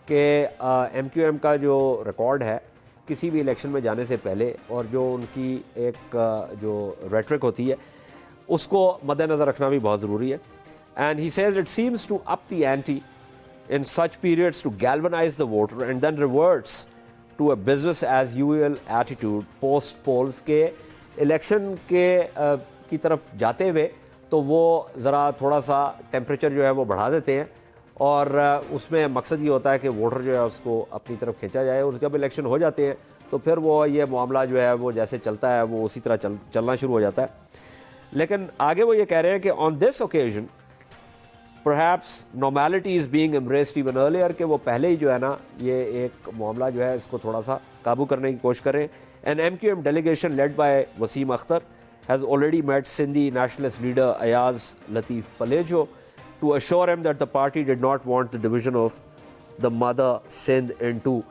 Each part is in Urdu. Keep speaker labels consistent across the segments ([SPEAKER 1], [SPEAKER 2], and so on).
[SPEAKER 1] کہ ایم کیو ایم کا جو ریکارڈ ہے کسی بھی الیکشن میں جانے سے پہلے اور جو ان کی ایک جو ریٹرک ہوتی ہے اس کو مد نظر رکھنا بھی بہت ضروری ہے. And he says it seems to up the ante in such periods to galvanize the voter and then reverts to a business as usual attitude post polls کے الیکشن کی طرف جاتے ہوئے تو وہ ذرا تھوڑا سا ٹیمپریچر جو ہے وہ بڑھا دیتے ہیں اور اس میں مقصد یہ ہوتا ہے کہ ووٹر جو ہے اس کو اپنی طرف کھینچا جائے, اور جب الیکشن ہو جاتے ہیں تو پھر وہ یہ معاملہ جو ہے وہ جیسے چلتا ہے وہ اسی طرح چلنا شروع ہو جاتا ہے. لیکن آگے وہ یہ کہہ رہے ہیں کہ on this occasion perhaps normality is being embraced even earlier, کہ وہ پہلے ہی جو ہے نا یہ ایک معاملہ جو ہے اس کو تھوڑا سا قابو کرنے کی کوشش کریں. An MQM delegation led by Wasim Akhtar has already met Sindhi nationalist leader Ayaz Lateef Palejo to assure him that the party did not want the division of the mother Sindh in two.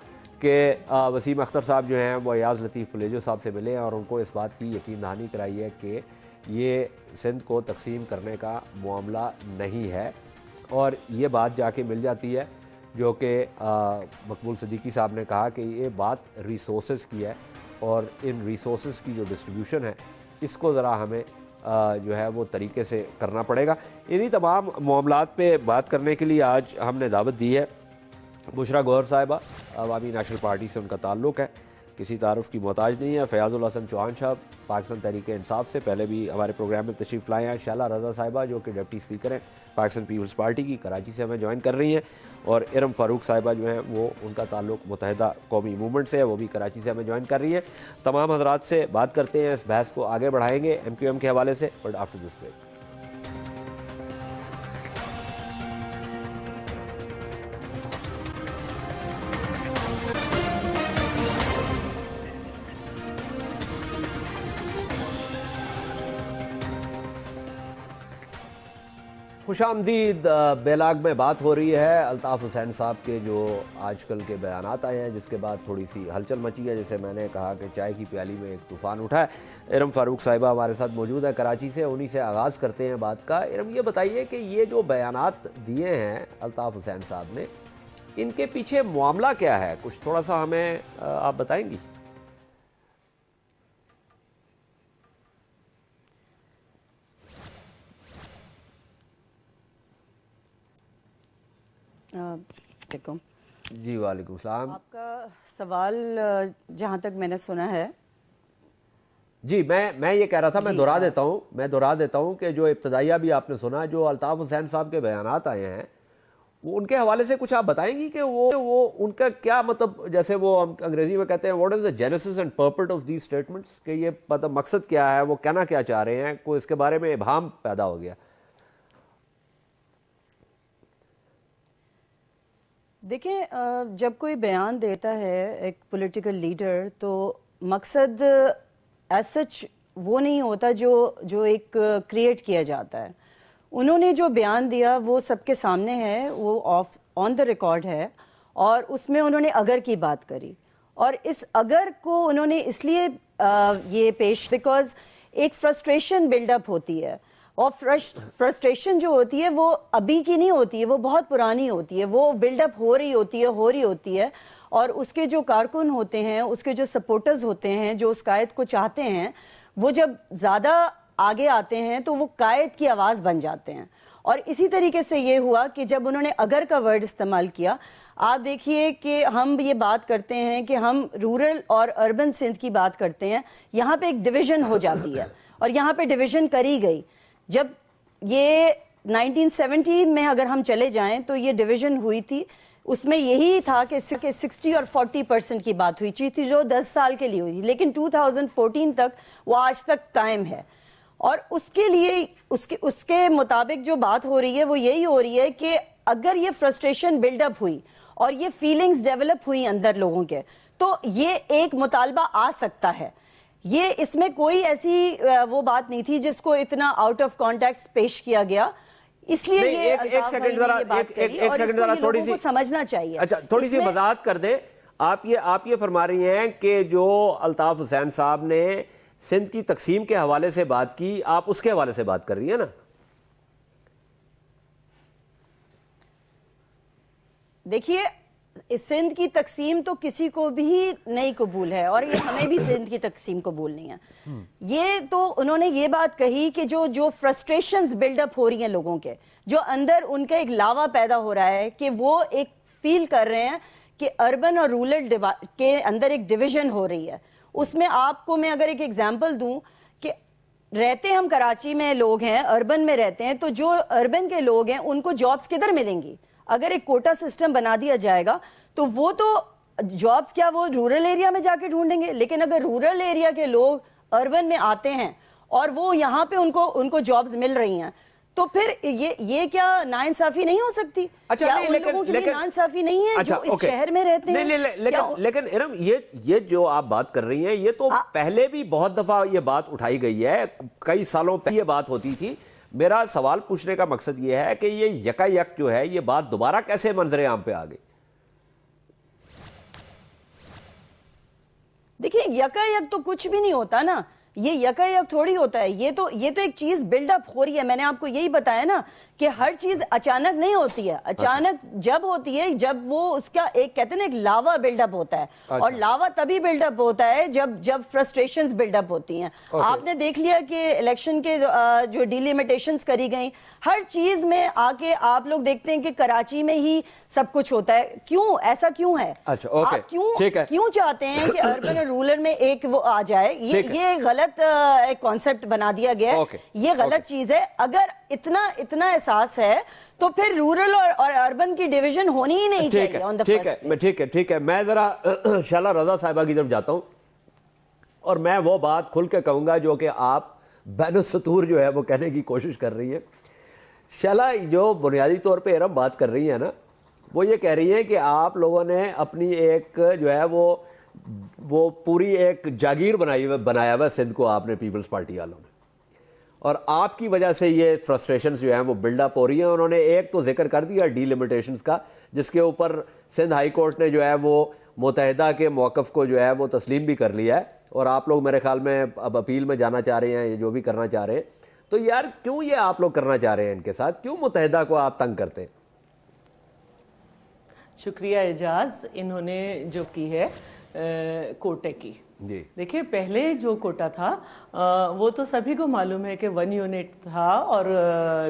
[SPEAKER 1] کہ وسیم اختر صاحب جو ہیں وہ ایاز لطیف پلیجو صاحب سے ملے ہیں اور ان کو اس بات کی یقین دہانی کرائی ہے کہ یہ سندھ کو تقسیم کرنے کا معاملہ نہیں ہے, اور یہ بات جا کے مل جاتی ہے جو کہ مقبول صدیقی صاحب نے کہا کہ یہ بات ریسورسز کی ہے, اور ان ریسورسز کی جو ڈسٹریبیوشن ہے اس کو ذرا ہمیں جو ہے وہ طریقے سے کرنا پڑے گا. انہی تمام معاملات پہ بات کرنے کے لیے آج ہم نے دعوت دی ہے بشرا گوہر صاحبہ, عوامی نیشنل پارٹی سے ان کا تعلق ہے, کسی تعارف کی محتاج نہیں ہے. فیاض الحسن چوہان صاحب پاکستان تحریک انصاف سے پہلے بھی ہمارے پروگرام میں تشریف لائے ہیں. شعلہ رضا صاحبہ جو کہ ڈپٹی اسپیکر ہیں پاکستان پیپلز پارٹی کی, کراچی سے ہمیں جوائن کر رہی ہیں, اور ارم فاروق صاحبہ جو ہیں وہ ان کا تعلق متحدہ قومی موومنٹ سے ہے, وہ بھی کراچی سے ہمیں جوائن کر رہی ہیں. تمام حضرات سے بات کرتے ہیں, اس بحث کو آگے بڑھائیں گے ایم کیو ایم کے حوالے سے, بٹ آفٹر دس بریک. خوش آمدید. بیلاگ میں بات ہو رہی ہے الطاف حسین صاحب کے جو آج کل کے بیانات آئے ہیں, جس کے بعد تھوڑی سی ہلچل مچی ہے. جیسے میں نے کہا کہ چائے کی پیالی میں ایک طوفان اٹھا ہے. ارم فاروق صاحبہ ہمارے ساتھ موجود ہے کراچی سے, انہی سے آغاز کرتے ہیں بات کا. ارم یہ بتائیے کہ یہ جو بیانات دیے ہیں الطاف حسین صاحب نے, ان کے پیچھے معاملہ کیا ہے, کچھ تھوڑا سا ہمیں آپ بتائیں گی؟ جی وعلیکم السلام.
[SPEAKER 2] آپ کا سوال جہاں تک میں نے سنا ہے,
[SPEAKER 1] جی میں یہ کہہ رہا تھا, میں دہرا دیتا ہوں کہ جو ابتدائیہ بھی آپ نے سنا, جو الطاف حسین صاحب کے بیانات آئے ہیں وہ ان کے حوالے سے کچھ آپ بتائیں گی کہ وہ ان کا کیا مطلب, جیسے وہ انگریزی میں کہتے ہیں what is the genesis and purport of these statements, کہ یہ مطلب مقصد کیا ہے, وہ کہنا کیا چاہ رہے ہیں, کوئی اس کے بارے میں ابہام پیدا ہو گیا.
[SPEAKER 2] دیکھیں جب کوئی بیان دیتا ہے ایک پولیٹیکل لیڈر تو مقصد ایز سچ وہ نہیں ہوتا جو ایک کریٹ کیا جاتا ہے. انہوں نے جو بیان دیا وہ سب کے سامنے ہے, وہ آن دا ریکارڈ ہے, اور اس میں انہوں نے اگر کی بات کری, اور اس اگر کو انہوں نے اس لیے یہ پیش بیکاز ایک فرسٹریشن بلڈ اپ ہوتی ہے, اور فرسٹریشن جو ہوتی ہے وہ ابھی کی نہیں ہوتی ہے, وہ بہت پرانی ہوتی ہے, وہ بلڈ اپ ہو رہی ہوتی ہے, اور اس کے جو کارکن ہوتے ہیں, اس کے جو سپورٹرز ہوتے ہیں, جو اس قائد کو چاہتے ہیں, وہ جب زیادہ آگے آتے ہیں تو وہ قائد کی آواز بن جاتے ہیں. اور اسی طریقے سے یہ ہوا کہ جب انہوں نے اگر کا ورڈ استعمال کیا, آپ دیکھیے کہ ہم یہ بات کرتے ہیں کہ ہم رورل اور اربن سندھ کی بات کرتے ہیں, یہاں پہ ایک ڈویژن ہو جاتی ہے, اور یہاں پہ ڈویژن کری گئی. جب یہ 1970 میں اگر ہم چلے جائیں تو یہ ڈویژن ہوئی تھی, اس میں یہی تھا کہ 60 اور 40% کی بات ہوئی تھی جو 10 سال کے لیے ہوئی تھی, لیکن 2014 تک وہ آج تک قائم ہے. اور اس کے لیے اس کے مطابق جو بات ہو رہی ہے وہ یہی ہو رہی ہے کہ اگر یہ فرسٹریشن بلڈ اپ ہوئی اور یہ فیلنگز ڈیولپ ہوئی اندر لوگوں کے, تو یہ ایک مطالبہ آ سکتا ہے. یہ اس میں کوئی ایسی وہ بات نہیں تھی جس کو اتنا آؤٹ آف کانٹیکسٹ پیش کیا گیا, اس لیے یہ لوگوں کو سمجھنا چاہیے.
[SPEAKER 1] اچھا تھوڑی سی وضاحت کر دیں, آپ یہ فرما رہی ہیں کہ جو الطاف حسین صاحب نے سندھ کی تقسیم کے حوالے سے بات کی, آپ اس کے حوالے سے بات کر رہی ہیں نا؟
[SPEAKER 2] دیکھیے سندھ کی تقسیم تو کسی کو بھی نہیں قبول ہے اور یہ ہمیں بھی سندھ کی تقسیم قبول نہیں ہے. یہ تو انہوں نے یہ بات کہی کہ جو فرسٹریشنز بلڈ اپ ہو رہی ہیں لوگوں کے, جو اندر ان کا ایک لاوا پیدا ہو رہا ہے کہ وہ ایک فیل کر رہے ہیں کہ اربن اور رورل کے اندر ایک ڈویژن ہو رہی ہے. اس میں آپ کو میں اگر ایک ایگزامپل دوں کہ رہتے ہم کراچی میں لوگ ہیں, اربن میں رہتے ہیں, تو جو اربن کے لوگ ہیں ان کو جابز کدھر ملیں گی؟ اگر ایک کوٹا سسٹم بنا دیا جائے گا تو وہ تو جابز کیا وہ رورل ایریا میں جا کے ڈھونڈیں گے, لیکن اگر رورل ایریا کے لوگ اربن میں آتے ہیں اور وہ یہاں پہ ان کو جابز مل رہی ہیں تو پھر یہ کیا ناانصافی نہیں ہو سکتی؟ کیا ان لوگوں کے لیے ناانصافی نہیں ہے جو اس شہر میں رہتے ہیں؟
[SPEAKER 1] لیکن ارم یہ جو آپ بات کر رہی ہیں یہ تو پہلے بھی بہت دفعہ یہ بات اٹھائی گئی ہے, کئی سالوں پہلے یہ بات ہوتی تھی. میرا سوال پوچھنے کا مقصد یہ ہے کہ یہ یکا یک جو ہے یہ بات دوبارہ کیسے منظر عام پہ آ گئی؟
[SPEAKER 2] دیکھیں یکا یک تو کچھ بھی نہیں ہوتا نا, یہ یکا یک تھوڑی ہوتا ہے, یہ تو ایک چیز بلڈ اپ ہو رہی ہے. میں نے آپ کو یہی بتایا نا کہ ہر چیز اچانک نہیں ہوتی ہے, اچانک جب ہوتی ہے جب وہ اس کا ایک کہتے ہیں نا ایک لاوا بلڈ اپ ہوتا ہے, اور لاوا تبھی بلڈ اپ ہوتا ہے جب فرسٹریشنز بلڈ اپ ہوتی ہیں. آپ نے دیکھ لیا کہ الیکشن کے جو ڈیلیمیٹیشنز کری گئیں, ہر چیز میں آ کے آپ لوگ دیکھتے ہیں کہ کراچی میں ہی سب کچھ ہوتا ہے. کیوں ایسا کیوں ہے؟ آپ کیوں چاہتے ہیں کہ اربن اور رورل میں ایک وہ آ جائے؟ یہ غلط ایک کانسیپٹ بنا دیا گیا ہے, یہ غلط چیز ہے. اگر اتنا احساس ہے تو پھر رورل اور اربن کی ڈیویژن ہونی ہی نہیں چاہیے.
[SPEAKER 1] ٹھیک ہے, میں ذرا شعلہ رضا صاحبہ کی طرف جاتا ہوں اور میں وہ بات کھل کے کہوں گا جو کہ آپ بین السطور جو ہے وہ کہنے کی کوشش کر رہی ہے. شعلہ جو بنیادی طور پہ ارم بات کر رہی ہے نا, وہ یہ کہہ رہی ہے کہ آپ لوگوں نے اپنی ایک جو ہے وہ پوری ایک جاگیر بنایا ہوا سندھ کو آپ نے پیپلز پارٹی والوں نے, اور آپ کی وجہ سے یہ فرسٹریشنز جو ہیں وہ بلڈ اپ ہو رہی ہیں. انہوں نے ایک تو ذکر کر دیا ڈی لمیٹیشنز کا, جس کے اوپر سندھ ہائی کورٹ نے جو ہے وہ متحدہ کے موقف کو جو ہے وہ تسلیم بھی کر لیا ہے, اور آپ لوگ میرے خیال میں اب اپیل میں جانا چاہ رہے ہیں, جو بھی کرنا چاہ رہے ہیں. تو یار کیوں یہ آپ لوگ کرنا چاہ رہے ہیں ان کے ساتھ, کیوں متحدہ کو آپ تنگ کرتے ہیں؟
[SPEAKER 3] شکریہ اعجاز. انہوں نے جو کی ہے کوٹے کی, دیکھیں پہلے جو کوٹا تھا وہ تو سبھی کو معلوم ہے کہ 1 یونٹ تھا, اور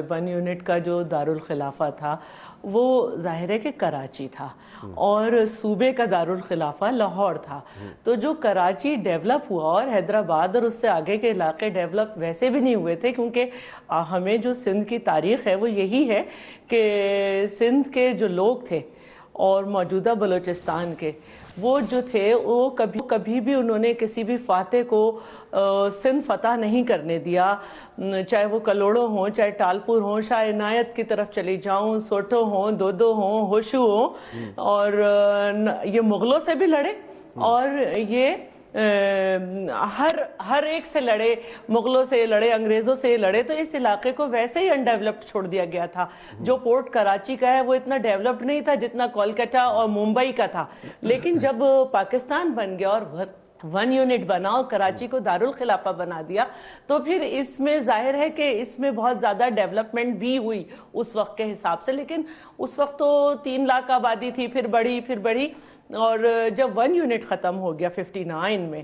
[SPEAKER 3] 1 یونٹ کا جو دارالخلافہ تھا وہ ظاہر ہے کہ کراچی تھا, اور صوبے کا دارالخلافہ لاہور تھا. تو جو کراچی ڈیولپ ہوا اور حیدرآباد اور اس سے آگے کے علاقے ڈیولپ ویسے بھی نہیں ہوئے تھے, کیونکہ ہمیں جو سندھ کی تاریخ ہے وہ یہی ہے کہ سندھ کے جو لوگ تھے اور موجودہ بلوچستان کے وہ جو تھے وہ کبھی بھی انہوں نے کسی بھی فاتح کو سندھ فتح نہیں کرنے دیا, چاہے وہ کلوڑوں ہوں, چاہے ٹالپور ہوں, شاہ عنایت کی طرف چلی جاؤں, سوٹو ہوں, دودو ہوں, ہوشو ہوں, اور یہ مغلوں سے بھی لڑے اور یہ ہر ایک سے لڑے, مغلوں سے لڑے, انگریزوں سے لڑے. تو اس علاقے کو ویسے ہی انڈیولپڈ چھوڑ دیا گیا تھا. جو پورٹ کراچی کا ہے وہ اتنا ڈیولپڈ نہیں تھا جتنا کولکتہ اور ممبئی کا تھا, لیکن جب پاکستان بن گیا اور 1 یونٹ بنا اور کراچی کو دارالخلافہ بنا دیا تو پھر اس میں ظاہر ہے کہ اس میں بہت زیادہ ڈیولپمنٹ بھی ہوئی اس وقت کے حساب سے. لیکن اس وقت تو 3 لاکھ آبادی تھی, پھر بڑھی, اور جب 1 یونٹ ختم ہو گیا 59 میں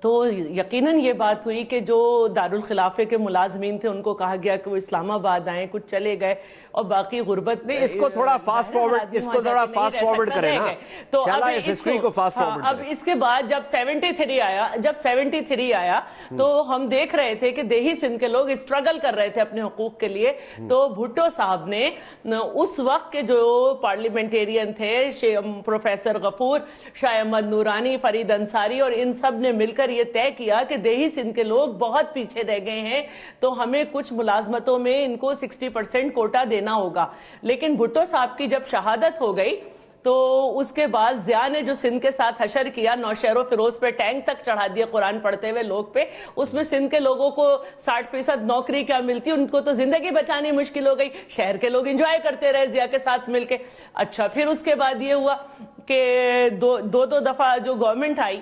[SPEAKER 3] تو یقیناً یہ بات ہوئی کہ جو دارالخلافے کے ملازمین تھے ان کو کہا گیا کہ وہ اسلام آباد آئیں, کچھ چلے گئے, اور باقی غربت
[SPEAKER 1] نہیں. اس کو تھوڑا فاسٹ فارورڈ کریں نا,
[SPEAKER 3] تو اب اس کے بعد جب 73 آیا تو ہم دیکھ رہے تھے کہ دیہی سندھ کے لوگ اسٹرگل کر رہے تھے اپنے حقوق کے لیے. تو بھٹو صاحب نے اس وقت کے جو پارلیمنٹیرین تھے, پروفیسر غفور, شاہ احمد نورانی, فرید انصاری, اور ان سب نے مل کر یہ طے کیا کہ دیہی سندھ کے لوگ بہت پیچھے رہ گئے ہیں تو ہمیں کچھ ملازمتوں میں ان کو 60% کوٹا دینا ہوگا. لیکن بھٹو صاحب کی جب شہادت ہو گئی تو اس کے بعد ضیاء نے جو سندھ کے ساتھ حشر کیا, نوشہر و فیروز پہ ٹینک تک چڑھا دیا قرآن پڑھتے ہوئے لوگ پہ, اس میں سندھ کے لوگوں کو 60% نوکری کیا ملتی, ان کو تو زندگی بچانی مشکل ہو گئی. شہر کے لوگ انجوائے کرتے رہے ضیاء کے ساتھ مل کے. اچھا, پھر اس کے بعد یہ ہوا کہ دو دفعہ جو گورنمنٹ آئی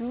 [SPEAKER 4] 2,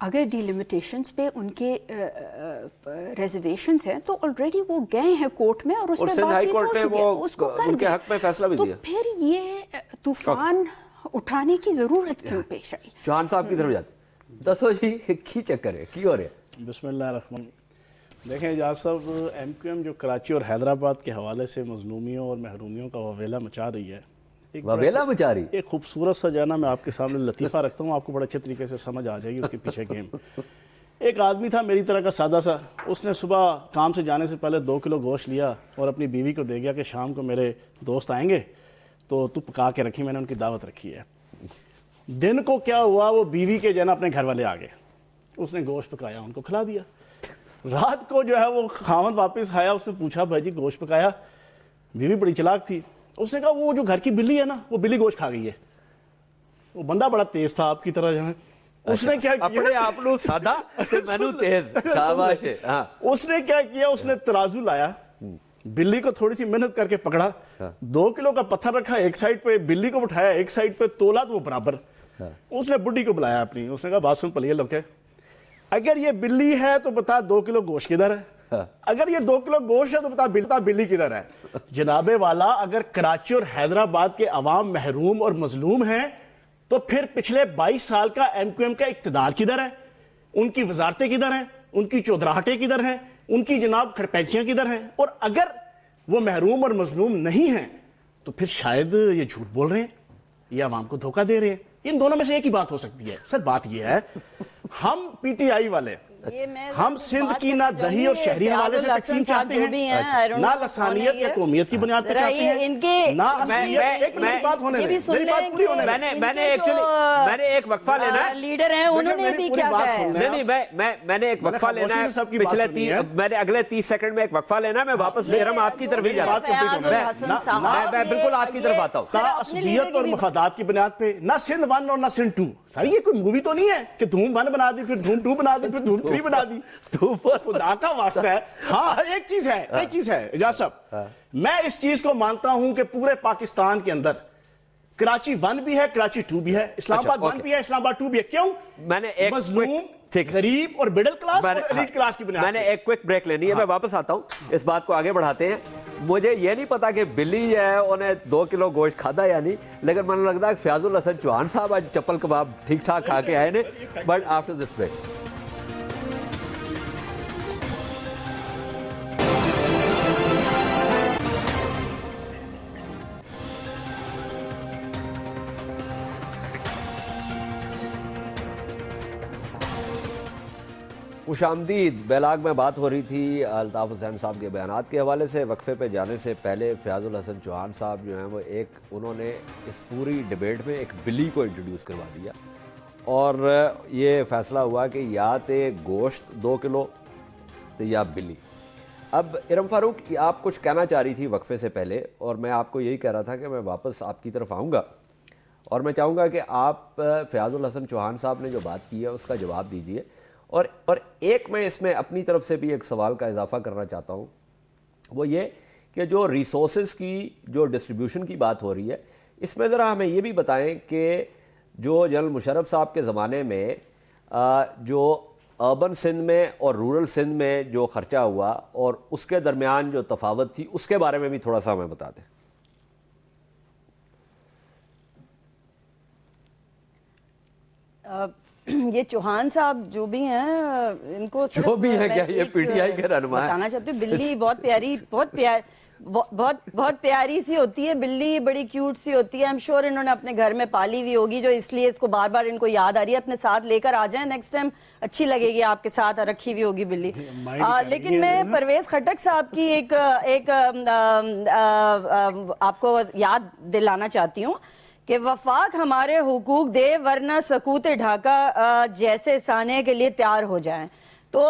[SPEAKER 4] اگر ڈیلیمیٹیشنز پہ ان کے ریزرویشنز ہیں تو آلریڈی وہ گئے ہیں کورٹ میں اور اس پہ بات چیت ہو چکی ہے، اس کو کر
[SPEAKER 1] کے حق میں فیصلہ بھی
[SPEAKER 4] تو
[SPEAKER 1] دیا.
[SPEAKER 4] پھر یہ طوفان اٹھانے کی ضرورت کیوں پیش آئی؟
[SPEAKER 1] چوہان صاحب کی طرف جاتے دسو جی کی چکر ہے کی ہو رہا ہے؟
[SPEAKER 5] بسم اللہ الرحمن. دیکھیں اعجاز صاحب، ایم کیو ایم جو کراچی اور حیدرآباد کے حوالے سے مظلومیوں اور محرومیوں کا وویلا مچا رہی ہے،
[SPEAKER 1] وویلا مچا رہی،
[SPEAKER 5] ایک خوبصورت سا جو ہے نا میں آپ کے سامنے لطیفہ رکھتا ہوں، آپ کو بڑے اچھے طریقے سے سمجھ آ جائے گی اس کے پیچھے گیم. ایک آدمی تھا میری طرح کا سادہ سا، اس نے صبح کام سے جانے سے پہلے 2 کلو گوشت لیا اور اپنی بیوی کو دے گیا کہ شام کو میرے دوست آئیں گے تو پکا کے رکھی، میں نے ان کی دعوت رکھی ہے. دن کو کیا ہوا، وہ بیوی کے جو ہے نا اپنے گھر والے آ گئے، اس نے گوشت پکایا ان کو کھلا دیا. رات کو جو ہے وہ خاوند واپس آیا، اس نے پوچھا بھائی جی گوشت پکایا؟ بیوی بڑی چلاک تھی، اس نے کہا وہ جو گھر کی بلی ہے نا وہ بلی گوشت کھا گئی ہے. وہ بندہ بڑا تیز تھا آپ کی طرح جو ہے، اس نے کیا کیا،
[SPEAKER 1] اپنے آپ نو سادہ تے مینوں تیز، شاباش ہے. ہاں
[SPEAKER 5] اس نے کیا کیا، اس نے ترازو لایا، بلی کو تھوڑی سی محنت کر کے پکڑا، 2 کلو کا پتھر رکھا ایک سائڈ پہ، بلی کو بٹھایا ایک سائڈ پہ، تولا تو وہ برابر. اس نے بڈی کو بلایا اپنی، اس نے کہا بات سن پلیے لوگ، اگر یہ بلی ہے تو بتا 2 کلو گوشت کدھر ہے، اگر یہ 2 کلو گوشت ہے تو بتا بلی کدھر ہے. جناب والا، اگر کراچی اور حیدرآباد کے عوام محروم اور مظلوم ہیں تو پھر پچھلے 22 سال کا ایم کیو ایم کا اقتدار کدھر ہے، ان کی وزارتیں کدھر ہیں، ان کی چودراہٹیں کدھر ہیں، ان کی جناب کھڑپیچیاں کدھر ہیں؟ اور اگر وہ محروم اور مظلوم نہیں ہیں تو پھر شاید یہ جھوٹ بول رہے ہیں یا عوام کو دھوکہ دے رہے ہیں. ان دونوں میں سے ایک ہی بات ہو سکتی ہے. سر بات یہ ہے، ہم پی ٹی آئی والے ہم سندھ کی نہ دہی اور شہری حوالے سے تقسیم چاہتے ہیں، نہ لسانیت یا قومیت کی بنیاد پہ چاہتے ہیں، نہ اصلیت. ایک منٹ بات ہونے دیں، میری بات پوری ہونے دیں.
[SPEAKER 1] میں نے ایک وقفہ لینا ہے،
[SPEAKER 2] لیڈر ہیں انہوں نے بھی کیا کہا ہے.
[SPEAKER 1] نہیں میں نے ایک وقفہ لینا ہے پچھلے میں نے اگلے 30 سیکنڈ میں ایک وقفہ لینا ہے. میں واپس میرم آپ کی طرف ہی جاتا ہوں، میں بالکل آپ کی طرف آتا ہوں.
[SPEAKER 5] عصبیت اور مفادات کی بنیاد پہ نہ سندھ 1 اور نہ سندھ 2. سر یہ کوئی مووی تو نہیں ہے کہ دھوم 1 بنا دی، پھر دھوم 2 بنا دی، پھر دھوم 3 بنا دی. خدا کا واسطہ ہے. ہاں ایک چیز ہے اعجاز صاحب، میں اس چیز کو مانتا ہوں کہ پورے پاکستان کے اندر کراچی 1 بھی ہے، کراچی 2 بھی ہے، اسلام آباد 1 بھی ہے، اسلام آباد 2 بھی ہے. کیوں؟
[SPEAKER 1] میں نے ایک
[SPEAKER 5] مظلوم، غریب اور مڈل کلاس اور ایلیٹ کلاس کی بنیاد.
[SPEAKER 1] میں نے ایک کوئک بریک لینی ہے، میں واپس آتا ہوں، اس بات کو آگے بڑھاتے ہیں. مجھے یہ نہیں پتا کہ بلی جو ہے انہیں 2 کلو گوشت کھادا یا نہیں، لیکن مجھے لگتا ہے کہ فیاض الحسن چوہان صاحب آج چپل کباب ٹھیک ٹھاک کھا کے آئے نے. But after this break. خوش آمدید. بیلاگ میں بات ہو رہی تھی الطاف حسین صاحب کے بیانات کے حوالے سے. وقفے پہ جانے سے پہلے فیاض الحسن چوہان صاحب جو ہیں وہ انہوں نے اس پوری ڈیبیٹ میں ایک بلی کو انٹروڈیوس کروا دیا اور یہ فیصلہ ہوا کہ یا تے گوشت 2 کلو تے یا بلی. اب ارم فاروق آپ کچھ کہنا چاہ رہی تھی وقفے سے پہلے، اور میں آپ کو یہی کہہ رہا تھا کہ میں واپس آپ کی طرف آؤں گا اور میں چاہوں گا کہ آپ فیاض الحسن چوہان صاحب نے جو بات کی ہے اس کا جواب دیجئے. اور ایک میں اس میں اپنی طرف سے بھی ایک سوال کا اضافہ کرنا چاہتا ہوں، وہ یہ کہ جو ریسورسز کی جو ڈسٹریبیوشن کی بات ہو رہی ہے، اس میں ذرا ہمیں یہ بھی بتائیں کہ جو جنرل مشرف صاحب کے زمانے میں جو اربن سندھ میں اور رورل سندھ میں جو خرچہ ہوا اور اس کے درمیان جو تفاوت تھی، اس کے بارے میں بھی تھوڑا سا ہمیں بتا دیں.
[SPEAKER 2] یہ چوہان صاحب جو بھی ہیں ان کو
[SPEAKER 1] جو بھی ہیں کیا یہ پی ٹی آئی کے رہنما ہیں؟
[SPEAKER 2] بتانا چاہتی ہوں بلی بہت پیاری سی ہوتی ہے، بلی بڑی کیوٹ سی ہوتی ہے. ایم شور انہوں نے اپنے گھر میں پالی ہوئی ہوگی جو اس لیے اس کو بار بار ان کو یاد آ رہی ہے. اپنے ساتھ لے کر آ جائیں نیکسٹ ٹائم، اچھی لگے گی آپ کے ساتھ رکھی ہوئی ہوگی بلی. لیکن میں پرویز خٹک صاحب کی ایک آپ کو یاد دلانا چاہتی ہوں کہ وفاق ہمارے حقوق دے ورنہ سکوت ڈھاکہ جیسے سانے کے لیے تیار ہو جائیں. تو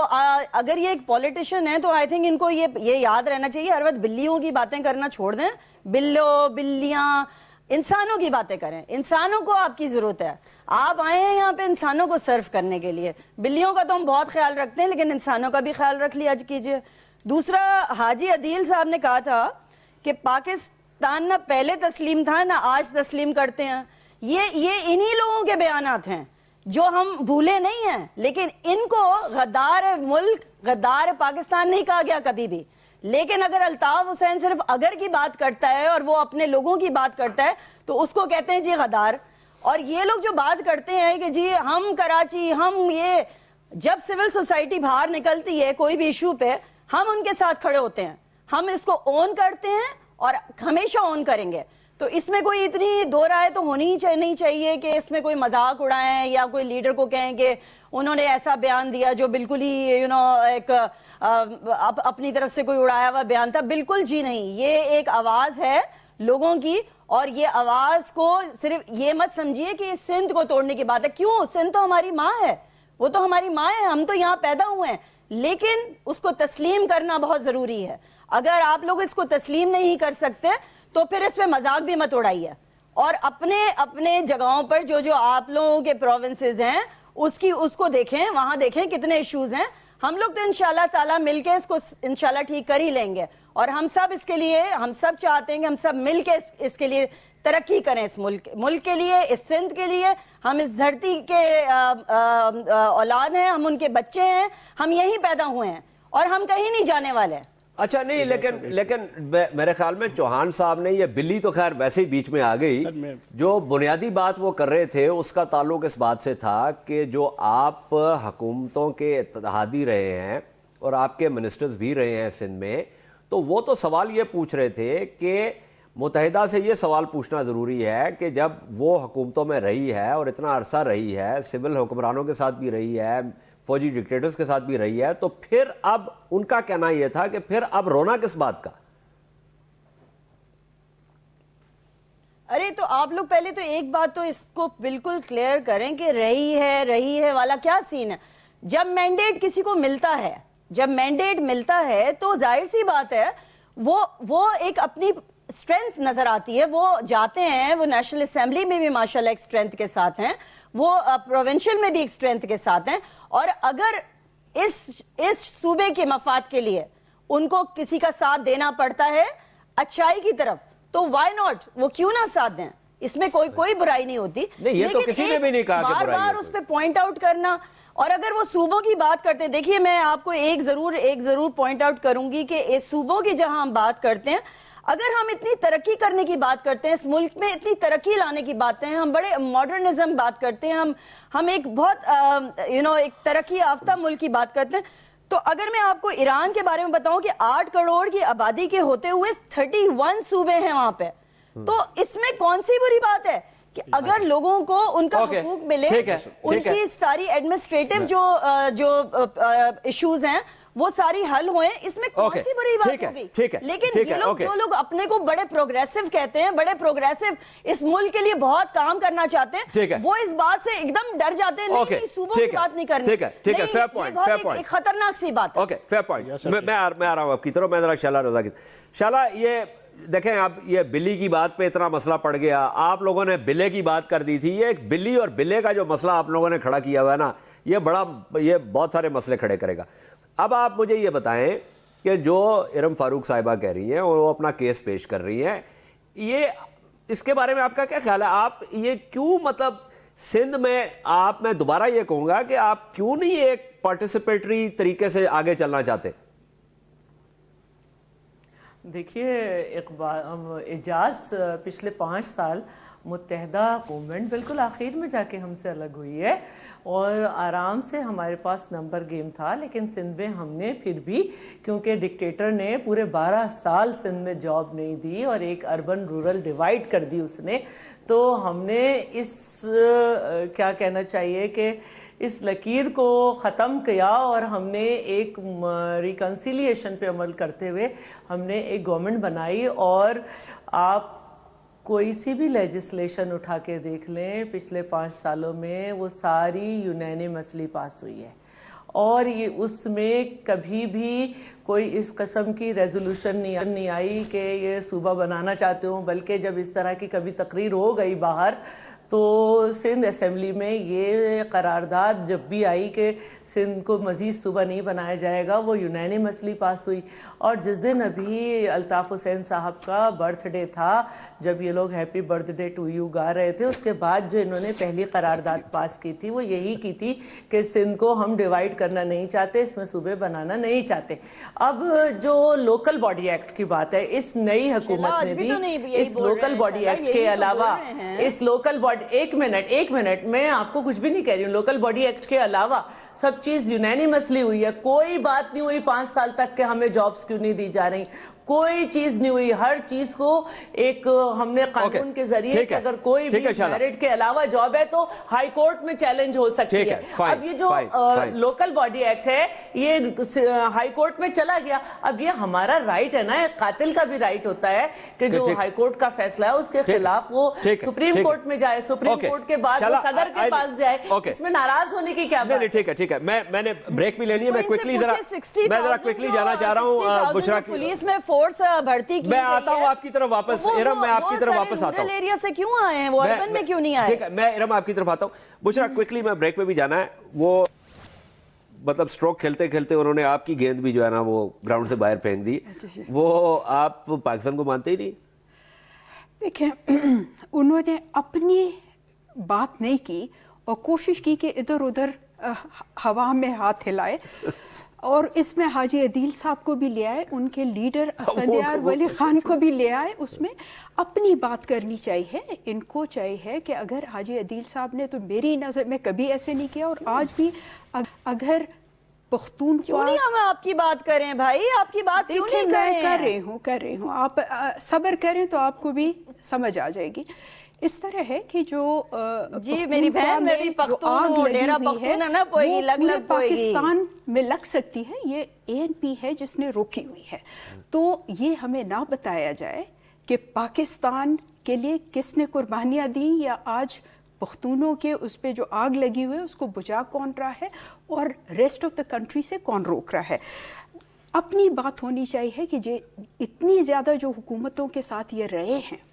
[SPEAKER 2] اگر یہ ایک پولیٹیشین ہے تو آئی تھنک ان کو یہ یاد رہنا چاہیے ہر وقت بلیوں کی باتیں کرنا چھوڑ دیں. بلیاں انسانوں کی باتیں کریں. انسانوں کو آپ کی ضرورت ہے، آپ آئے ہیں یہاں پہ انسانوں کو سرو کرنے کے لیے. بلیوں کا تو ہم بہت خیال رکھتے ہیں لیکن انسانوں کا بھی خیال رکھ لیا کیجیے. دوسرا، حاجی عدیل صاحب نے کہا تھا کہ پاکستان نہ پہلے تسلیم تھا نہ آج تسلیم کرتے ہیں. یہ انہی لوگوں کے بیانات ہیں جو ہم بھولے نہیں ہیں, لیکن ان کو غدار ملک, غدار پاکستان نہیں کہا گیا کبھی بھی. لیکن اگر الطاف حسین صرف اگر کی بات کرتا ہے اور وہ اپنے لوگوں کی بات کرتا ہے تو اس کو کہتے ہیں جی غدار. اور یہ لوگ جو بات کرتے ہیں کہ جی ہم کراچی, ہم یہ, جب سول سوسائٹی باہر نکلتی ہے کوئی بھی ایشو پہ, ہم ان کے ساتھ کھڑے ہوتے ہیں, ہم اس کو اون کرتے ہیں اور ہمیشہ اون کریں گے. تو اس میں کوئی اتنی دو رائے تو ہونی ہی نہیں چاہیے کہ اس میں کوئی مذاق اڑائیں یا کوئی لیڈر کو کہیں کہ انہوں نے ایسا بیان دیا جو بالکل ہی ایک اپنی طرف سے کوئی اڑایا ہوا بیان تھا. بالکل جی نہیں, یہ ایک آواز ہے لوگوں کی, اور یہ آواز کو صرف یہ مت سمجھیے کہ سندھ کو توڑنے کی بات ہے. کیوں؟ سندھ تو ہماری ماں ہے, وہ تو ہماری ماں ہے, ہم تو یہاں پیدا ہوئے ہیں, لیکن اس کو تسلیم کرنا بہت ضروری ہے. اگر آپ لوگ اس کو تسلیم نہیں کر سکتے تو پھر اس پہ مذاق بھی مت اڑائیے, اور اپنے جگہوں پر جو آپ لوگوں کے پروونسز ہیں اس کو دیکھیں, وہاں دیکھیں کتنے ایشوز ہیں. ہم لوگ تو انشاءاللہ تعالیٰ مل کے اس کو انشاءاللہ ٹھیک کر ہی لیں گے, اور ہم سب اس کے لیے, ہم سب چاہتے ہیں کہ ہم سب مل کے اس کے لیے ترقی کریں, اس ملک کے لیے, اس سندھ کے لیے. ہم اس دھرتی کے اولاد ہیں, ہم ان کے بچے ہیں, ہم یہیں پیدا ہوئے ہیں اور ہم کہیں نہیں جانے والے.
[SPEAKER 1] اچھا نہیں, لیکن میرے خیال میں چوہان صاحب نے, یہ بلی تو خیر ویسے ہی بیچ میں آ گئی, جو بنیادی بات وہ کر رہے تھے اس کا تعلق اس بات سے تھا کہ جو آپ حکومتوں کے اتحادی رہے ہیں اور آپ کے منسٹرز بھی رہے ہیں سندھ میں, تو وہ تو سوال یہ پوچھ رہے تھے کہ متحدہ سے یہ سوال پوچھنا ضروری ہے کہ جب وہ حکومتوں میں رہی ہے اور اتنا عرصہ رہی ہے, سول حکمرانوں کے ساتھ بھی رہی ہے, فوجی ڈکٹیٹرز کے ساتھ بھی رہی ہے, تو پھر اب ان کا کہنا یہ تھا کہ پھر اب رونا کس بات کا؟
[SPEAKER 2] ارے تو آپ لوگ پہلے تو ایک بات تو اس کو بالکل کلیئر کریں کہ رہی ہے والا کیا سین ہے. جب مینڈیٹ کسی کو ملتا ہے, جب مینڈیٹ ملتا ہے تو ظاہر سی بات ہے وہ ایک اپنی اسٹرینتھ نظر آتی ہے. وہ جاتے ہیں, وہ نیشنل اسمبلی میں بھی ماشاءاللہ ایک اسٹرینتھ کے ساتھ ہیں, وہ پروونشل میں بھی ایک اسٹرینتھ کے ساتھ ہیں, اور اگر اس صوبے کے مفاد کے لیے ان کو کسی کا ساتھ دینا پڑتا ہے اچھائی کی طرف, تو وائی ناٹ, وہ کیوں نہ ساتھ دیں, اس میں کوئی برائی نہیں ہوتی.
[SPEAKER 1] یہ تو کسی نے بھی نہیں کہا کہ برائی ہے,
[SPEAKER 2] بار بار اس پہ پوائنٹ آؤٹ کرنا. اور اگر وہ صوبوں کی بات کرتے ہیں, دیکھیے میں آپ کو ایک ضرور پوائنٹ آؤٹ کروں گی کہ اس صوبوں کی جہاں ہم بات کرتے ہیں, اگر ہم اتنی ترقی کرنے کی بات کرتے ہیں, اس ملک میں اتنی ترقی لانے کی باتیں ہیں, ہم بڑے ماڈرنزم بات کرتے ہیں, ہم ایک بہت ایک ترقی یافتہ ملک کی بات کرتے ہیں, تو اگر میں آپ کو ایران کے بارے میں بتاؤں کہ 8 کروڑ کی آبادی کے ہوتے ہوئے 31 صوبے ہیں وہاں پہ, تو اس میں کون سی بری بات ہے کہ اگر لوگوں کو ان کا حقوق ملے, ان کی ساری ایڈمنسٹریٹو جو ایشوز ہیں وہ ساری حل ہوئے, اس میں کون سی بری بات ہوگی. لیکن یہ لوگ جو لوگ اپنے کو بڑے پروگریسو کہتے ہیں, بڑے پروگریسو اس ملک کے لیے بہت کام کرنا چاہتے ہیں, وہ اس بات سے ایک دم ڈر جاتے ہیں, نہیں صوبوں کی بات نہیں کرنی. یہ بہت ایک خطرناک سی بات ہے.
[SPEAKER 1] Okay, fair point. میں آ رہا ہوں آپ کی طرف. میں ذرا شعلہ رضا کی, شعلہ یہ دیکھیں, اب یہ بلی کی بات پہ اتنا مسئلہ پڑ گیا, آپ لوگوں نے بلے کی بات کر دی تھی. یہ ایک بلی اور بلے کا جو مسئلہ آپ لوگوں نے کھڑا کیا ہوا ہے نا, یہ بہت سارے مسئلے کھڑے کرے گا. اب آپ مجھے یہ بتائیں کہ جو ارم فاروق صاحبہ کہہ رہی ہیں اور وہ اپنا کیس پیش کر رہی ہیں, یہ اس کے بارے میں آپ کا کیا خیال ہے؟ آپ یہ کیوں, مطلب سندھ میں میں دوبارہ یہ کہوں گا کہ آپ کیوں نہیں ایک پارٹیسپیٹری طریقے سے آگے چلنا چاہتے؟
[SPEAKER 3] دیکھیے اعجاز پچھلے 5 سال متحدہ گورنمنٹ بالکل آخر میں جا کے ہم سے الگ ہوئی ہے, اور آرام سے ہمارے پاس نمبر گیم تھا, لیکن سندھ میں ہم نے پھر بھی, کیونکہ ڈکٹیٹر نے پورے 12 سال سندھ میں جاب نہیں دی اور ایک اربن رورل ڈیوائڈ کر دی اس نے, تو ہم نے اس کیا کہنا چاہیے کہ اس لکیر کو ختم کیا, اور ہم نے ایک ریکنسیلیشن پہ عمل کرتے ہوئے ہم نے ایک گورنمنٹ بنائی. اور آپ کوئی سی بھی لیجسلیشن اٹھا کے دیکھ لیں پچھلے 5 سالوں میں, وہ ساری یونینیمسلی پاس ہوئی ہے, اور یہ اس میں کبھی بھی کوئی اس قسم کی ریزولوشن نہیں آئی کہ یہ صوبہ بنانا چاہتے ہوں, بلکہ جب اس طرح کی کبھی تقریر ہو گئی باہر تو سندھ اسمبلی میں یہ قرارداد جب بھی آئی کہ سندھ کو مزید صوبہ نہیں بنایا جائے گا وہ یونینیمسلی پاس ہوئی. اور جس دن ابھی الطاف حسین صاحب کا برتھ ڈے تھا, جب یہ لوگ ہیپی برتھ ڈے ٹو یو گا رہے تھے, اس کے بعد جو انہوں نے پہلی قرارداد پاس کی تھی وہ یہی کی تھی کہ سندھ کو ہم ڈیوائیڈ کرنا نہیں چاہتے, اس میں صوبے بنانا نہیں چاہتے. اب جو لوکل باڈی ایکٹ کی بات ہے, اس نئی حکومت میں بھی اس لوکل باڈی ایکٹ کے علاوہ اس لوکل باڈی ایک منٹ میں آپ کو کچھ بھی نہیں کہہ رہی ہوں, لوکل باڈی ایکٹ کے علاوہ سب چیز یونینیمسلی ہوئی ہے. کوئی بات نہیں ہوئی 5 سال تک کہ ہمیں جابز کیوں نہیں دی جا رہی, کوئی چیز نہیں ہوئی. ہر چیز کو ایک ہم نے قانون کے ذریعے کہ اگر کوئی بھی میرٹ کے علاوہ جاب ہے تو ہائی کورٹ میں چیلنج ہو سکتی ہے. اب یہ جو لوکل باڈی ایکٹ ہے یہ ہائی کورٹ میں چلا گیا. اب یہ ہمارا رائٹ ہے نا, قاتل کا بھی رائٹ ہوتا ہے کہ جو ہائی کورٹ کا فیصلہ ہے اس کے خلاف وہ سپریم کورٹ میں جائے, سپریم کورٹ کے بعد وہ صدر کے پاس جائے. اس میں ناراض ہونے کی کیا بات ہے؟
[SPEAKER 1] ٹھیک ہے, میں نے بریک بھی لے لی ہے, میں کوئکلی جانا چاہ رہا ہوں بشرا کی
[SPEAKER 2] پولیس میں فورس بھرتی کی.
[SPEAKER 1] میں آتا ہوں آپ کی طرف واپس, ارم میں آپ کی طرف واپس آتا ہوں.
[SPEAKER 2] ایریا سے کیوں آئے ہیں وہ, اربن میں کیوں نہیں آئے؟
[SPEAKER 1] ٹھیک ہے, میں ارم آپ کی طرف آتا ہوں. بشرا کوئکلی میں بریک پہ بھی جانا ہے. وہ مطلب سٹروک کھیلتے کھیلتے انہوں نے آپ کی گیند بھی جو ہے نا وہ گراؤنڈ سے باہر پھینک دی. وہ آپ پاکستان کو مانتے ہی نہیں؟
[SPEAKER 4] دیکھیں انہوں نے اپنی بات نہیں کی اور کوشش کی کہ ادھر ادھر ہوا میں ہاتھ ہلائے, اور اس میں حاجی عدیل صاحب کو بھی لے آئے, ان کے لیڈر اسفندیار ولی خان کو بھی لے آئے. اس میں اپنی بات کرنی چاہیے. ان کو چاہیے کہ اگر حاجی عدیل صاحب نے تو میری نظر میں کبھی ایسے نہیں کیا, اور آج بھی اگر پختون
[SPEAKER 2] کیوں نہیں ہم آپ کی بات کریں بھائی, آپ کی بات کیوں نہیں
[SPEAKER 4] کر رہی ہوں, آپ صبر کریں تو آپ کو بھی سمجھ آ جائے گی. اس طرح ہے کہ جو
[SPEAKER 2] جی میری بہن میں بھی پختون ہوں, ڈیرا پختون ہے نا, پوئے گی
[SPEAKER 4] پاکستان میں لگ سکتی ہے. یہ ANP ہے جس نے روکی ہوئی ہے. تو یہ ہمیں نہ بتایا جائے کہ پاکستان کے لیے کس نے قربانیاں دیں, یا آج پختونوں کے اس پہ جو آگ لگی ہوئی ہے اس کو بجھا کون رہا ہے, اور ریسٹ آف دا کنٹری سے کون روک رہا ہے. اپنی بات ہونی چاہیے کہ اتنی زیادہ جو حکومتوں کے ساتھ یہ رہے ہیں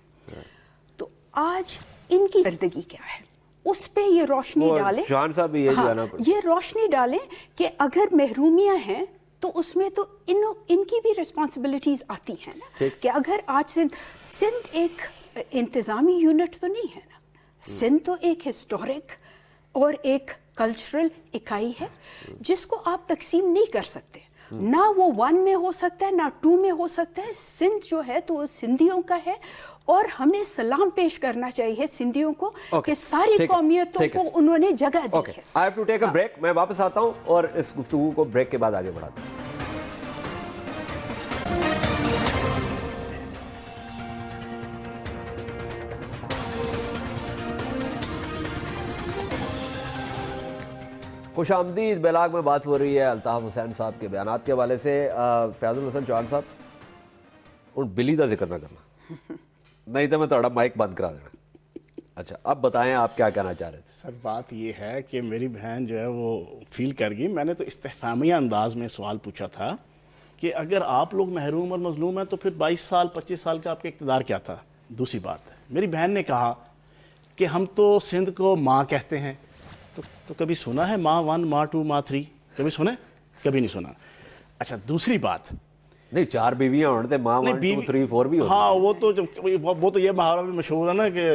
[SPEAKER 4] تو آج ان کی کردگی کیا ہے, اس پہ یہ روشنی ڈالیں.
[SPEAKER 1] جان صاحب
[SPEAKER 4] یہ روشنی ڈالیں کہ اگر محرومیاں ہیں تو اس میں تو ان کی بھی ریسپانسبلٹیز آتی ہیں نا, کہ اگر آج سندھ ایک انتظامی یونٹ تو نہیں ہے نا, سندھ تو ایک ہسٹورک اور ایک کلچرل اکائی ہے جس کو آپ تقسیم نہیں کر سکتے. نہ وہ 1 میں ہو سکتا ہے نہ 2 میں ہو سکتا ہے. سندھ جو ہے تو وہ سندھیوں کا ہے, اور ہمیں سلام پیش کرنا چاہیے سندھیوں کو کہ ساری قومیتوں کو انہوں نے جگہ دی ہے.
[SPEAKER 1] I have to take a break. میں واپس آتا ہوں اور اس گفتگو کو بریک کے بعد آگے بڑھاتا ہوں. خوش آمدید. بیلاگ میں بات ہو رہی ہے الطاف حسین صاحب کے بیانات کے حوالے سے. فیاض الحسن چوہان صاحب, ان بلی کا ذکر نہ کرنا, نہیں تو میں تھوڑا مائک بند کرا دینا. اچھا اب بتائیں آپ کیا کہنا چاہ رہے تھے؟
[SPEAKER 5] سر بات یہ ہے کہ میری بہن جو ہے وہ فیل کر گئی. میں نے تو استفہامیہ انداز میں سوال پوچھا تھا کہ اگر آپ لوگ محروم اور مظلوم ہیں تو پھر 22 سال 25 سال کا آپ کا اقتدار کیا تھا. دوسری بات میری بہن نے کہا کہ ہم تو سندھ کو ماں کہتے ہیں. تو کبھی سنا ہے ماں 1 ماں 2 ماں 3؟ کبھی سنا؟ کبھی نہیں سنا. اچھا دوسری بات,
[SPEAKER 1] نہیں 4 بیویاں ہوتے ماں 1 2 3 4 بھی ہوتی.
[SPEAKER 5] ہاں وہ تو یہ محاورہ بھی مشہور ہے نا کہ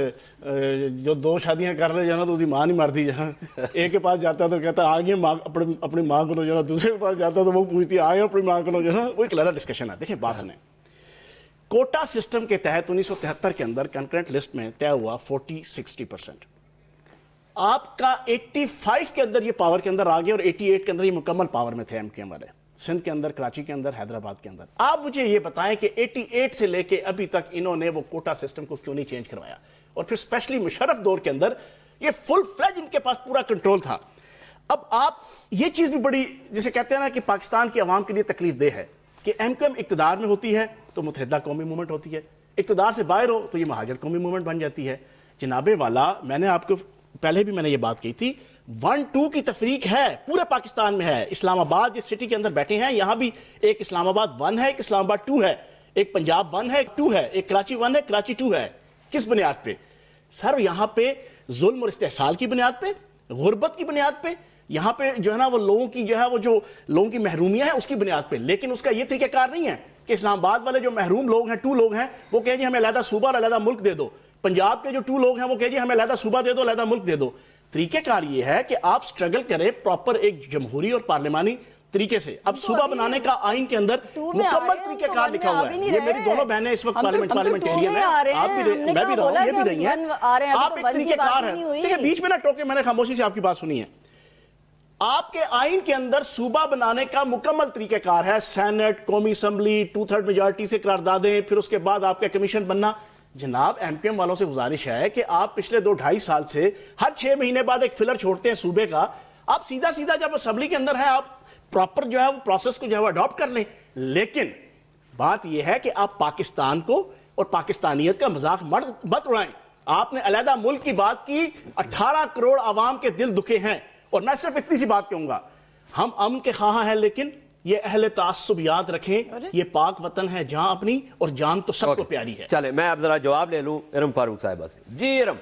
[SPEAKER 5] جو 2 شادیاں کر رہے جانا تو اس کی ماں نہیں مرتی. جہاں ایک کے پاس جاتا تو کہتا آگے اپنی ماں کو لو جانا, دوسرے کے پاس جاتا تو وہ پوچھتی آگے اپنی ماں کو لو جانا. وہ ایک علیحدہ ڈسکشن ہے. دیکھیں بات سنیں, کوٹا سسٹم کے تحت 1973 کے اندر کنکرنٹ لسٹ میں طے ہوا 40-60%. آپ کا 85 کے اندر یہ پاور کے اندر آ گیا اور 88 کے اندر یہ مکمل پاور میں تھے MKM والے, سندھ کے اندر, کراچی کے اندر, حیدرآباد کے اندر. آپ مجھے یہ بتائیں کہ 88 سے لے کے ابھی تک انہوں نے وہ کوٹا سسٹم کو کیوں نہیں چینج کروایا, اور پھر اسپیشلی مشرف دور کے اندر یہ فل فلیج ان کے پاس پورا کنٹرول تھا. اب آپ یہ چیز بھی بڑی جسے کہتے ہیں نا کہ پاکستان کی عوام کے لیے تکلیف دہ ہے کہ MKM اقتدار میں ہوتی ہے تو متحدہ قومی موومنٹ ہوتی ہے, اقتدار سے باہر ہو تو یہ مہاجر قومی موومنٹ بن جاتی ہے. جناب والا, میں نے آپ کو پہلے بھی میں نے یہ بات کی تھی, 1-2 کی تفریق ہے پورے پاکستان میں ہے. اسلام آباد جس سٹی کے اندر بیٹھے ہیں یہاں بھی ایک اسلام آباد 1 ہے, ایک اسلام آباد 2 ہے, ایک پنجاب 1 ہے, 2 ہے, ایک کراچی 1 ہے, کراچی 2 ہے. کس بنیاد پہ؟ سر یہاں پہ ظلم اور استحصال کی بنیاد پہ، غربت کی بنیاد پہ، یہاں پہ جو ہے نا وہ لوگوں کی جو ہے وہ جو لوگوں کی محرومیاں ہیں اس کی بنیاد پہ. لیکن اس کا یہ طریقہ کار نہیں ہے کہ اسلام آباد والے جو محروم لوگ ہیں 2 لوگ ہیں وہ کہیں جی ہمیں علیحدہ صوبہ اور علیحدہ ملک دے دو. پنجاب کے جو 2 لوگ ہیں وہ کہیں جی ہمیں علیحدہ صوبہ دے دو، علیحدہ ملک دے دو. طریقہ کار یہ ہے کہ آپ سٹرگل کریں پراپر ایک جمہوری اور پارلیمانی طریقے سے. اب صوبہ بنانے کا آئین کے اندر مکمل طریقہ کار لکھا ہوا ہے. یہ میری دونوں بہنیں اس وقت پارلیمنٹیرین ہیں، آپ بھی میں بھی رہا ہوں، یہ بھی رہی ہیں. آپ ایک طریقہ کار ہے. ٹھیک ہے، بیچ میں نہ ٹوکے، میں نے خاموشی سے آپ کی بات سنی ہے. آپ کے آئین کے اندر صوبہ بنانے کا مکمل طریقہ کار ہے. سینٹ، قومی اسمبلی، 2/3 میجارٹی سے قراردادیں، پھر اس کے بعد آپ کا کمیشن بننا. جناب ایم کیو ایم والوں سے گزارش ہے کہ آپ پچھلے 2-2.5 سال سے ہر 6 مہینے بعد ایک فلر چھوڑتے ہیں صوبے کا. آپ سیدھا جب اسمبلی کے اندر ہے آپ پراپر جو ہے وہ پروسیس کو جو ہے وہ اڈاپٹ کر لیں. لیکن بات یہ ہے کہ آپ پاکستان کو اور پاکستانیت کا مذاق مت اڑائیں. آپ نے علیحدہ ملک کی بات کی، 18 کروڑ عوام کے دل دکھے ہیں. اور میں صرف اتنی سی بات کہوں گا، ہم امن کے خواہاں ہیں، لیکن یہ اہل تعصب یاد رکھیں یہ پاک وطن ہے جہاں اپنی، اور جان تو سب کو پیاری ہے.
[SPEAKER 1] چلے میں اب ذرا جواب لے لوں ارم فاروق صاحبہ سے. جی ارم،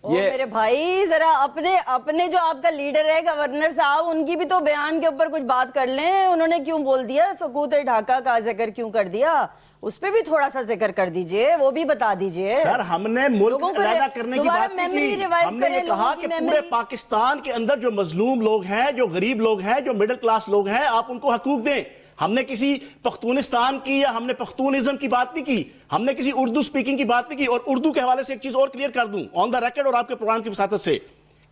[SPEAKER 2] یہ میرے بھائی ذرا اپنے جو آپ کا لیڈر ہے گورنر صاحب، ان کی بھی تو بیان کے اوپر کچھ بات کر لیں. انہوں نے کیوں بول دیا، سقوط ڈھاکہ کا ذکر کیوں کر دیا، اس پہ بھی تھوڑا سا ذکر کر دیجئے، وہ بھی بتا دیجئے.
[SPEAKER 5] سر ہم نے ملک علیحدہ کرنے کی بات نہیں کی، ہم نے یہ کہا کہ پورے پاکستان کے اندر جو مظلوم لوگ ہیں، جو غریب لوگ ہیں، جو مڈل کلاس لوگ ہیں، آپ ان کو حقوق دیں. ہم نے کسی پختونستان کی یا ہم نے پختونزم کی بات نہیں کی، ہم نے کسی اردو سپیکنگ کی بات نہیں کی. اور اردو کے حوالے سے ایک چیز اور کلیئر کر دوں آن دا ریکارڈ اور آپ کے پروگرام کی وساطت سے،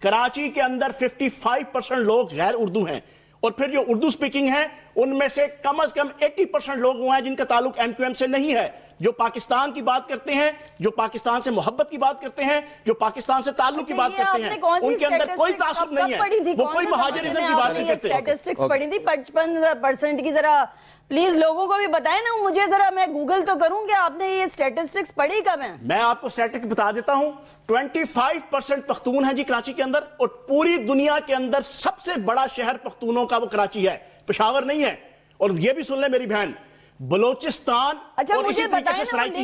[SPEAKER 5] کراچی کے اندر 55% لوگ غیر اردو ہیں. اور پھر جو اردو سپیکنگ ہیں ان میں سے کم از کم 80% لوگ وہ ہیں جن کا تعلق ایم کیو ایم سے نہیں ہے، جو پاکستان کی بات کرتے ہیں، جو پاکستان سے محبت کی بات کرتے ہیں، جو پاکستان سے تعلق کی بات کرتے ہیں. ان کے اندر کوئی تعصب نہیں ہے، وہ کوئی مہاجرزم کی بات نہیں کرتے.
[SPEAKER 2] اسٹیٹسٹکس پڑھی تھی 55% کی، ذرا پلیز لوگوں کو بھی بتائیں نا، مجھے ذرا میں گوگل تو کروں کہ آپ نے یہ اسٹیٹسٹکس پڑھی کب ہیں.
[SPEAKER 5] میں آپ کو اسٹیٹسٹکس بتا دیتا ہوں. 25% پختون ہیں جی کراچی کے اندر، اور پوری دنیا کے اندر سب سے بڑا شہر پختونوں کا وہ کراچی ہے، پشاور نہیں ہے. اور یہ بھی سن لیں میری بہن، بلوچستان اور اسی طریقے سے سرائکی،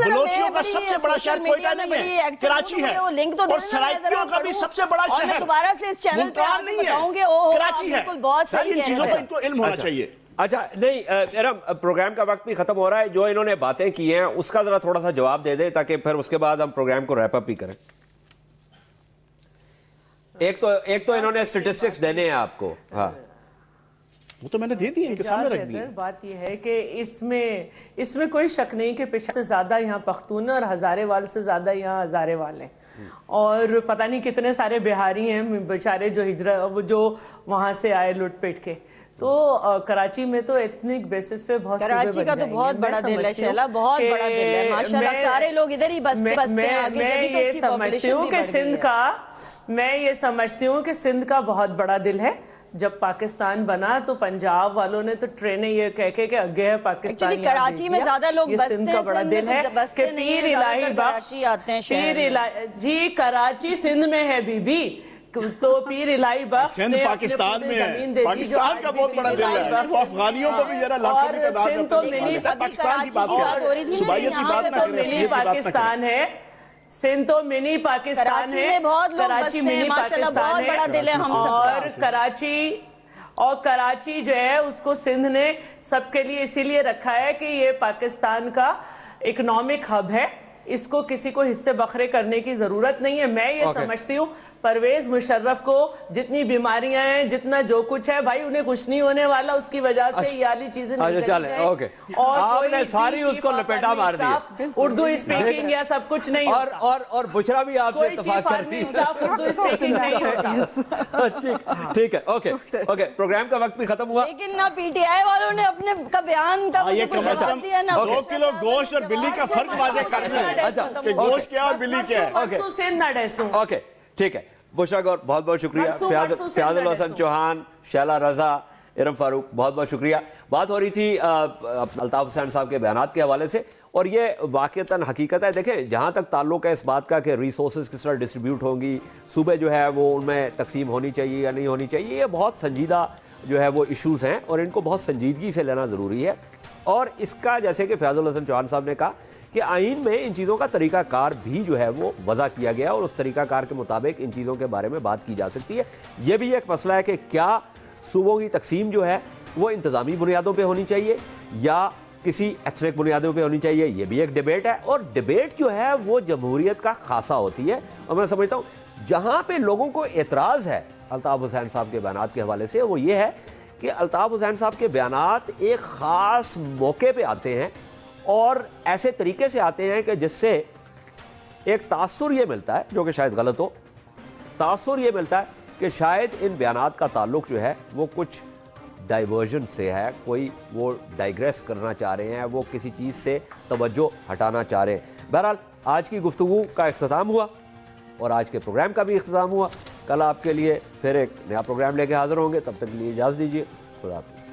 [SPEAKER 5] بلوچیوں کا سب سے بڑا شہر کوئٹہ نہیں ہے، کراچی ہے. اور سرائکیوں کا بھی سب سے بڑا شہر
[SPEAKER 2] دوبارہ سے اس چینل پہ
[SPEAKER 5] ملتان نہیں ہے، کراچی ہے. ان چیزوں کو ان کو علم ہونا چاہیے.
[SPEAKER 1] اچھا نہیں ارم، پروگرام کا وقت بھی ختم ہو رہا ہے. جو انہوں نے باتیں کی ہیں اس کا ذرا تھوڑا سا جواب دے دیں تاکہ پھر اس کے بعد ہم پروگرام کو ریپ اپ بھی کریں. ایک تو انہوں نے سٹیٹسٹکس دینے ہیں آپ کو. ہاں
[SPEAKER 5] وہ تو میں نے دے دی، ان کے سامنے رکھ دی.
[SPEAKER 3] بات یہ ہے کہ اس میں کوئی شک نہیں کہ پشاور سے زیادہ یہاں پختون اور ہزارے وال سے زیادہ یہاں ہزارے وال ہیں. اور پتہ نہیں کتنے سارے بہاری ہیں بیچارے جو وہاں سے آئے لوٹ پیٹ کے. تو کراچی میں تو ایتھنک بیسس پہ بہت
[SPEAKER 2] کراچی کا تو بہت بڑا دل ہے شیلا، بہت بڑا دل ہے ماشاءاللہ. سارے لوگ ادھر ہی بستے ہیں آگے.
[SPEAKER 3] میں یہ سمجھتی ہوں کہ سندھ کا بہت بڑا دل ہے. جب پاکستان بنا تو پنجاب والوں نے تو ٹرینیں یہ کہہ کے کہ اگے ہے پاکستان،
[SPEAKER 2] کراچی میں زیادہ لوگ بستے ہیں.
[SPEAKER 3] سندھ کا بڑا دل ہے کہ پیر الہی بخش جی کراچی سندھ میں ہے بی بی، تو پیر الہی بخش
[SPEAKER 5] سندھ پاکستان میں ہے، پاکستان کا بہت بڑا دل ہے. وہ افغانیوں کو بھی ذرا لاکھوں کی تعداد میں پاکستان کی بات کریں، صوبائیت کی بات نہ کریں،
[SPEAKER 3] منی پاکستان ہے. سندھ تو منی پاکستان ہے، کراچی منی پاکستان ہے. اور کراچی جو ہے اس کو سندھ نے سب کے لیے اسی لیے رکھا ہے کہ یہ پاکستان کا اکنامک ہب ہے. اس کو کسی کو حصے بکھرے کرنے کی ضرورت نہیں ہے. میں یہ سمجھتی ہوں پرویز مشرف کو جتنی بیماریاں ہیں، جتنا جو کچھ ہے، بھائی انہیں کچھ نہیں ہونے والا، اس کی وجہ سے یہ والی چیزیں نہیں کرنی چاہیے. اور
[SPEAKER 1] آپ نے ساری اس کو لپیٹا مار دی.
[SPEAKER 3] اردو اسپیکنگ یا سب کچھ نہیں ہوتا،
[SPEAKER 1] اور بشرا بھی آپ سے اتفاق کرتی ہے.
[SPEAKER 3] اردو اسپیکنگ نہیں ہوتا.
[SPEAKER 1] ٹھیک ہے، اوکے پروگرام کا وقت بھی ختم ہوا.
[SPEAKER 2] لیکن نہ پی ٹی آئی والوں نے اپنے کا بیان کا جواب دیا نہ
[SPEAKER 5] 2 کلو گوشت اور بلی کا فرق واضح کر دیا کہ گوشت کیا اور بلی کیا ہے.
[SPEAKER 1] اوکے ٹھیک ہے. بشرا گور بہت بہت شکریہ. فیاض الحسن چوہان، شیلا رضا، ارم فاروق بہت بہت شکریہ. بات ہو رہی تھی الطاف حسین صاحب کے بیانات کے حوالے سے، اور یہ واقعتاً حقیقت ہے. دیکھیں جہاں تک تعلق ہے اس بات کا کہ ریسورسز کس طرح ڈسٹریبیوٹ ہوں گی، صوبے جو ہے وہ ان میں تقسیم ہونی چاہیے یا نہیں ہونی چاہیے، یہ بہت سنجیدہ جو ہے وہ ایشوز ہیں اور ان کو بہت سنجیدگی سے لینا ضروری ہے. اور اس کا جیسے کہ فیاض الحسن چوہان صاحب نے کہا کہ آئین میں ان چیزوں کا طریقہ کار بھی جو ہے وہ وضع کیا گیا اور اس طریقہ کار کے مطابق ان چیزوں کے بارے میں بات کی جا سکتی ہے. یہ بھی ایک مسئلہ ہے کہ کیا صوبوں کی تقسیم جو ہے وہ انتظامی بنیادوں پہ ہونی چاہیے یا کسی ایتھنک بنیادوں پہ ہونی چاہیے. یہ بھی ایک ڈیبیٹ ہے اور ڈیبیٹ جو ہے وہ جمہوریت کا خاصہ ہوتی ہے. اور میں سمجھتا ہوں جہاں پہ لوگوں کو اعتراض ہے الطاف حسین صاحب کے بیانات کے حوالے سے وہ یہ ہے کہ الطاف حسین صاحب کے بیانات ایک خاص موقع پہ آتے ہیں اور ایسے طریقے سے آتے ہیں کہ جس سے ایک تاثر یہ ملتا ہے, جو کہ شاید غلط ہو, تاثر یہ ملتا ہے کہ شاید ان بیانات کا تعلق جو ہے وہ کچھ ڈائیورژن سے ہے, کوئی وہ ڈائیگریس کرنا چاہ رہے ہیں, وہ کسی چیز سے توجہ ہٹانا چاہ رہے ہیں. بہرحال آج کی گفتگو کا اختتام ہوا اور آج کے پروگرام کا بھی اختتام ہوا. کل آپ کے لیے پھر ایک نیا پروگرام لے کے حاضر ہوں گے. تب تک کے لیے اجازت دیجیے. خدا حافظ.